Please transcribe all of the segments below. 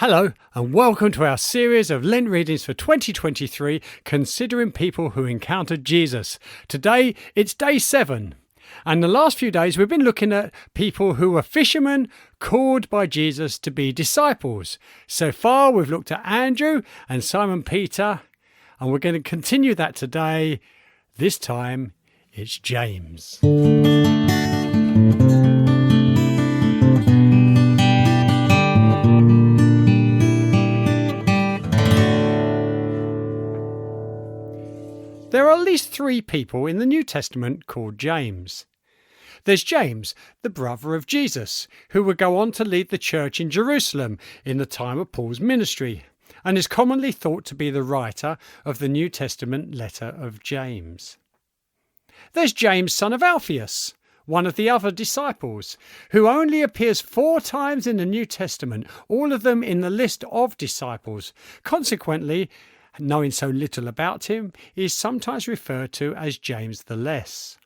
Hello and welcome to our series of Lent Readings for 2023, considering people who encountered Jesus. Today it's day 7, and the last few days we've been looking at people who were fishermen called by Jesus to be disciples. So far we've looked at Andrew and Simon Peter, and we're going to continue that today. This time it's James. There are at least 3 people in the New Testament called James. There's James, the brother of Jesus, who would go on to lead the church in Jerusalem in the time of Paul's ministry, and is commonly thought to be the writer of the New Testament letter of James. There's James, son of Alphaeus, one of the other disciples, who only appears 4 times in the New Testament, all of them in the list of disciples. Consequently, knowing so little about him, he is sometimes referred to as James the Less.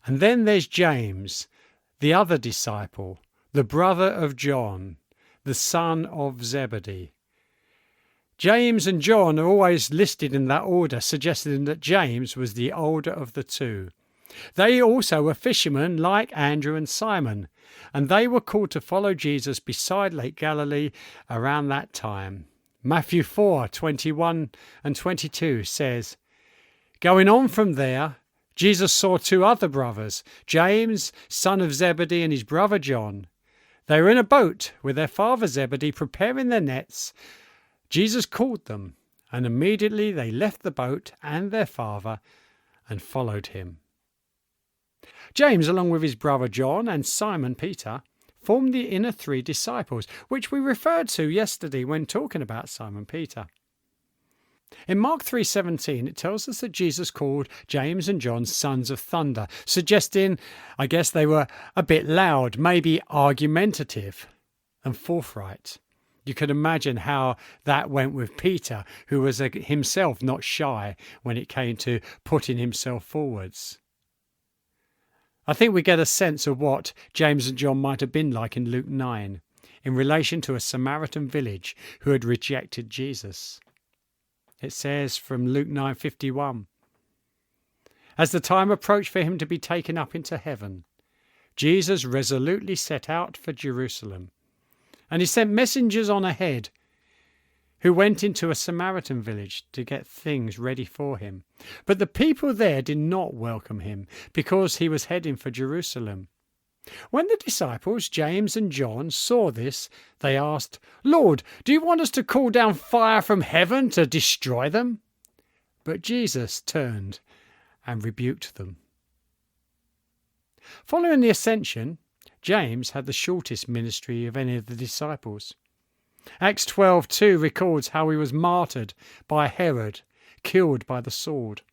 And then there's James, the other disciple, the brother of John, the son of Zebedee. James and John are always listed in that order, suggesting that James was the older of the 2. They also were fishermen like Andrew and Simon, and they were called to follow Jesus beside Lake Galilee around that time. Matthew 4:21 and 22 says, "Going on from there, Jesus saw 2 other brothers, James, son of Zebedee, and his brother John. They were in a boat with their father Zebedee preparing their nets. Jesus called them, and immediately they left the boat and their father and followed him." James, along with his brother John and Simon Peter, formed the inner 3 disciples, which we referred to yesterday when talking about Simon Peter. In Mark 3:17, it tells us that Jesus called James and John sons of thunder, suggesting, I guess, they were a bit loud, maybe argumentative and forthright. You can imagine how that went with Peter, who was himself not shy when it came to putting himself forwards. I think we get a sense of what James and John might have been like in Luke 9 in relation to a Samaritan village who had rejected Jesus. It says from Luke 9:51, "As the time approached for him to be taken up into heaven, Jesus resolutely set out for Jerusalem, and he sent messengers on ahead who went into a Samaritan village to get things ready for him. But the people there did not welcome him because he was heading for Jerusalem. When the disciples, James and John, saw this, they asked, 'Lord, do you want us to call down fire from heaven to destroy them?' But Jesus turned and rebuked them." Following the ascension, James had the shortest ministry of any of the disciples. Acts 12:2 records how he was martyred by Herod, killed by the sword.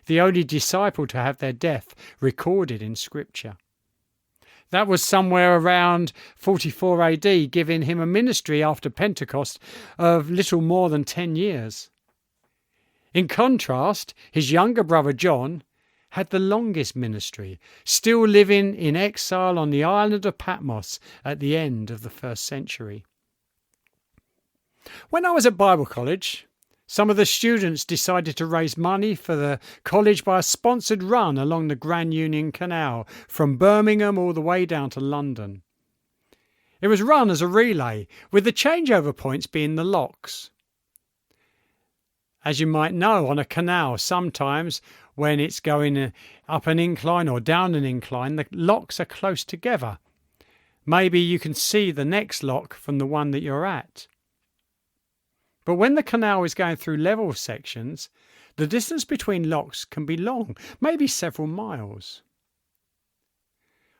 The only disciple to have their death recorded in Scripture. That was somewhere around 44 AD, giving him a ministry after Pentecost of little more than 10 years. In contrast, his younger brother John had the longest ministry, still living in exile on the island of Patmos at the end of the 1st century. When I was at Bible college, some of the students decided to raise money for the college by a sponsored run along the Grand Union Canal from Birmingham all the way down to London. It was run as a relay, with the changeover points being the locks. As you might know, on a canal, sometimes when it's going up an incline or down an incline, the locks are close together. Maybe you can see the next lock from the one that you're at. But when the canal is going through level sections, the distance between locks can be long, maybe several miles.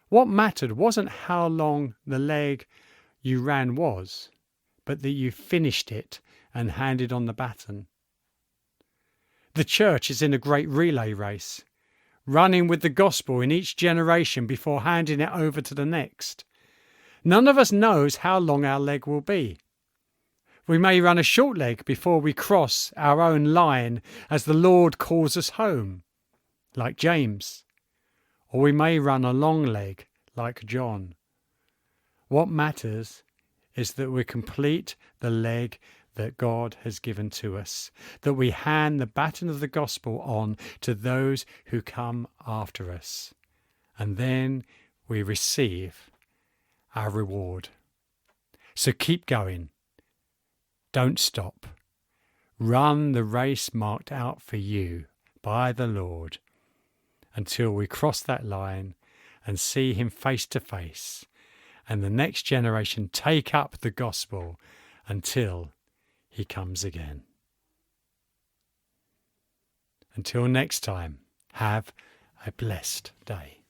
What mattered wasn't how long the leg you ran was, but that you finished it and handed on the baton. The church is in a great relay race, running with the gospel in each generation before handing it over to the next. None of us knows how long our leg will be. We may run a short leg before we cross our own line as the Lord calls us home, like James, or we may run a long leg like John. What matters is that we complete the leg that God has given to us, that we hand the baton of the gospel on to those who come after us, and then we receive our reward. So keep going. Don't stop. Run the race marked out for you by the Lord until we cross that line and see him face to face, and the next generation take up the gospel until he comes again. Until next time, have a blessed day.